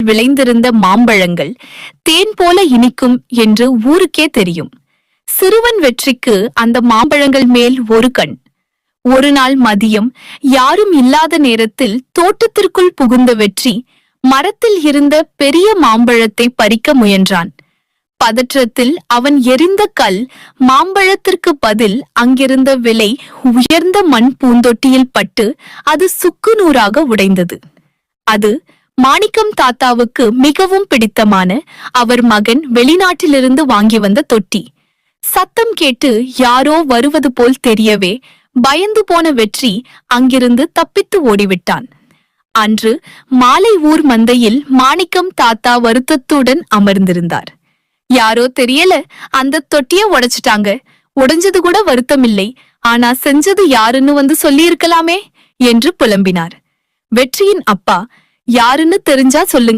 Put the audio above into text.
விளைந்திருந்த மாம்பழங்கள் தேன் போல இனிக்கும் என்று ஊருக்கே தெரியும். சிறுவன் வெற்றிக்கு அந்த மாம்பழங்கள் மேல் ஒரு கண். ஒரு நாள் மதியம் யாரும் இல்லாத நேரத்தில் தோட்டத்திற்குள் புகுந்த வெற்றி மரத்தில் இருந்த பெரிய மாம்பழத்தை பறிக்க முயன்றான். பதற்றத்தில் அவன் எரிந்த கல் மாம்பழத்திற்கு பதில் அங்கிருந்த விலை உயர்ந்த மண் பூந்தொட்டியில் பட்டு அது சுக்குநூறாக உடைந்தது. அது மாணிக்கம் தாத்தாவுக்கு மிகவும் பிடித்தமான அவர் மகன் வெளிநாட்டிலிருந்து வாங்கி வந்த தொட்டி. சத்தம் கேட்டு யாரோ வருவது போல் தெரியவே பயந்து போன வெற்றி அங்கிருந்து தப்பித்து ஓடிவிட்டான். அன்று மாலை ஊர் மந்தையில் மாணிக்கம் தாத்தா வருத்தத்துடன் அமர்ந்திருந்தார். யாரோ தெரியல, அந்த தொட்டிய உடைச்சிட்டாங்க. உடைஞ்சது கூட வருத்தமில்லை, ஆனா செஞ்சது யாருன்னு வந்து சொல்லியிருக்கலாமே என்று புலம்பினார். வெற்றியின் அப்பா, யாருன்னு தெரிஞ்சா சொல்லுங்க